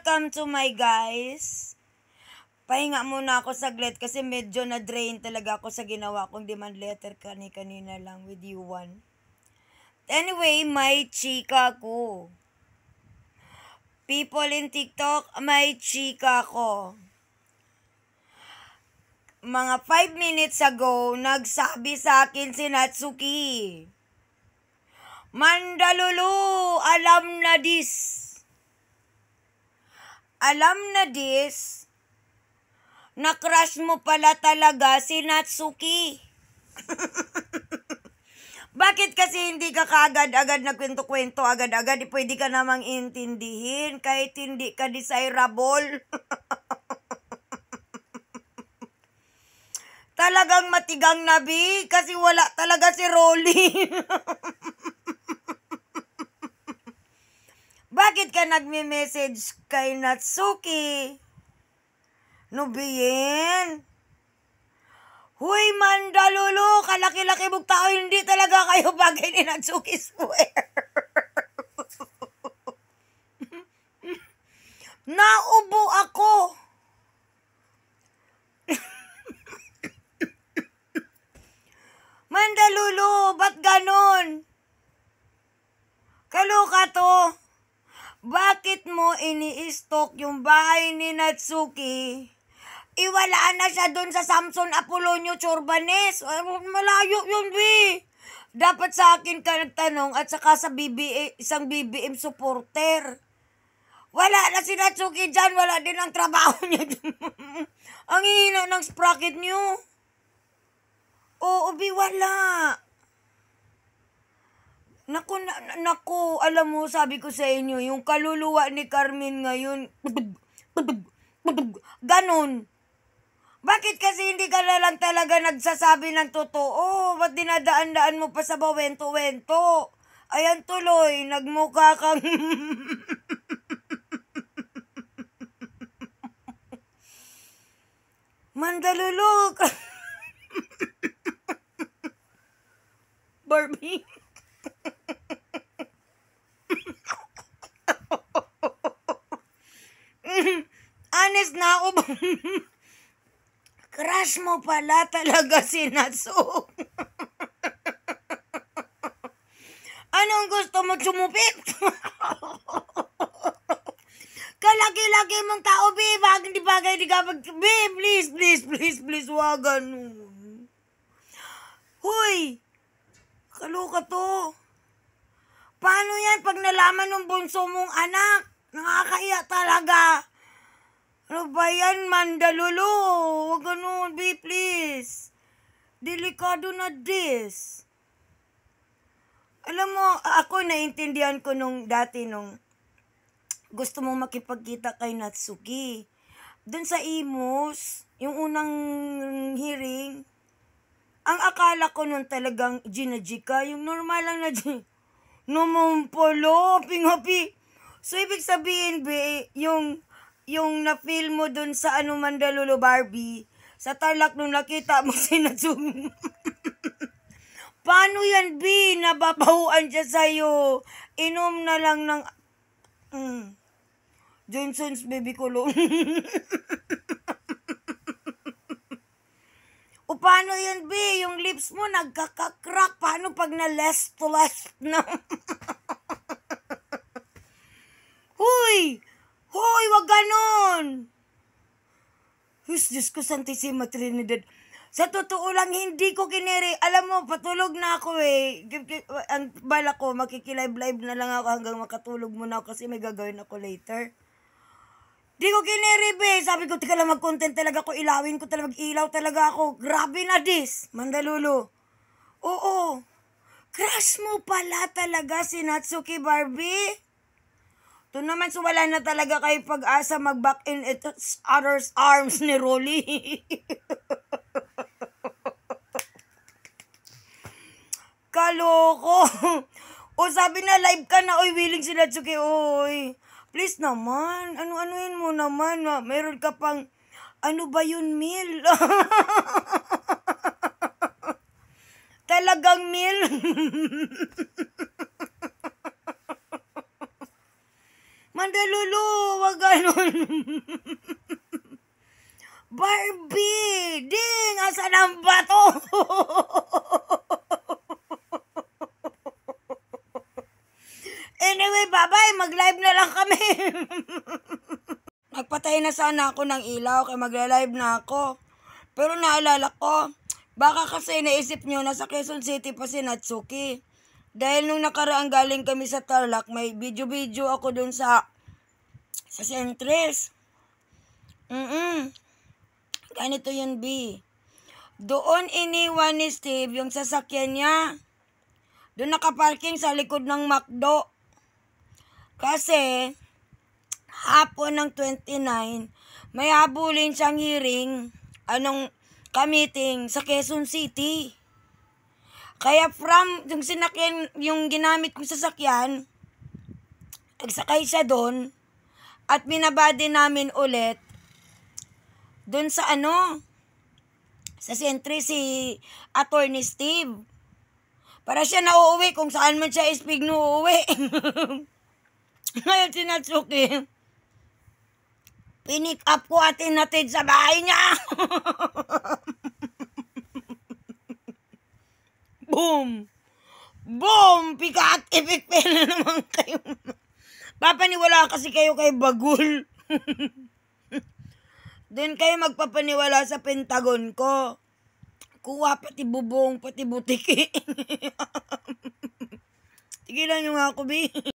welcome to my guys. Pahinga muna ako saglit kasi medyo na-drain talaga ako sa ginawa kong demand letter kanina lang with you one. Anyway, may chika ko. People in TikTok, may chika ko. Mga 5 minutes ago, nagsabi sa akin si Natsuki, Mandalulu, alam na this. Alam na this, na crush mo pala talaga si Natsuki. Bakit kasi hindi ka kaagad-agad nagkwento-kwento agad-agad? Pwede ka namang intindihin kahit hindi ka desirable. Talagang matigang nabi kasi wala talaga si Rolly. Bakit ka nagme-message kay Natsuki? Nubiyin? Huy, Mandalulu, kalaki-laki mong tao, hindi talaga kayo bagay ni Natsuki, swear. Naubo ako. Mandalulu, ba't ganon? Kaloka to. Bakit mo ini-stalk yung bahay ni Natsuki? Iwalaan na siya dun sa Samson Apolonio Chorbanes. Malayo yun, be. Dapat sa akin ka nagtanong at saka sa isang BBM supporter. Wala na si Natsuki dyan. Wala din ang trabaho niya. Ang hina ng sprocket niyo. Oo, be, wala. Naku, alam mo, sabi ko sa inyo, yung kaluluwa ni Carmen ngayon, ganon. Bakit kasi hindi ka na lang talaga nagsasabi ng totoo? Ba't dinadaan-daan mo pa sa bawento-wento? Ayan tuloy, nagmukha kang... Mandalulok! Barbie? Honest na ako ba? Crush mo pala talaga si Natsu. Anong gusto mo, sumupit? Kalaki-laki mong tao, be. Hindi bagay, di ka be, please, wag ganun. Huy! Kaloka to. Paano yan pag nalaman ng bunso mong anak? Nakakaiyak talaga. Ano ba yan, Mandalulu? Huwag ganun, be, please. Delikado na this. Alam mo, ako naintindihan ko dati nung gusto mong makipagkita kay Natsuki. Doon sa Imus, yung unang hearing, ang akala ko nun talagang ginajika, yung normal lang na numumpolo, pingapi. So, ibig sabihin, be, yung na-feel mo dun sa Mandalulu Barbie, sa Tarlac nung nakita mo si Natsuki. Paano yan, be? Nababahuan siya sa'yo. Inom na lang ng... Johnson's baby cologne. O paano yan, be? Yung lips mo nagkakakrack. Paano pag na left to left na? Huy! Hoy, wag ganon! Diyos ko, Santissima Trinidad. Sa totoo lang, hindi ko kiniri. Alam mo, patulog na ako eh. Ang bala ko, makikilive-live na lang ako hanggang makatulog muna ako kasi may gagawin ako later. Di ko kiniri, be. Sabi ko, tika lang mag-content talaga ako. Ilawin ko talaga, ilaw talaga ako. Grabe na this, Mandalulu. Oo. Crush mo pala talaga si Natsuki Barbie? Ito naman, so wala na talaga kayo pag-asa mag-back in each other's arms ni Rolly. Kaloko. O sabi na live ka na, oy, willing si Natsuki, oy. Please naman, ano-anuin mo naman, meron ka pang, ano ba yun, meal? Talagang meal? Mandalulu, wag ganun. Barbie! Ding! Asan ang bato? Anyway, bye-bye. Mag-live na lang kami. Nagpatay na sana ako ng ilaw kaya magla-live na ako. Pero naalala ko, baka kasi naisip nyo na sa Quezon City pa si Natsuki. Dahil nung nakaraang galing kami sa Tarlac, may video-video ako dun sa Centris. Ganito yun, B. Doon iniwan ni Steve yung sasakyan niya. Doon nakaparking sa likod ng McDo. Kasi, hapon ng 29, may habulin siyang hearing, meeting sa Quezon City. Kaya from, yung ginamit kong sasakyan, nagsakay siya doon, at binabadi namin ulit, doon sa sa sentry si Attorney Steve. Para siya nauuwi kung saan man siya ispig nauuwi. Ngayon si Natsuki, pinick up ko at inatid sa bahay niya. Boom! Boom! Pikat! Ipikpil na naman kayo. Papaniwala kasi kayo kay Bagul. Doon kayo magpapaniwala sa Pentagon ko. Kuha pati bubong, pati butiki. Tigilan nyo nga ako, B.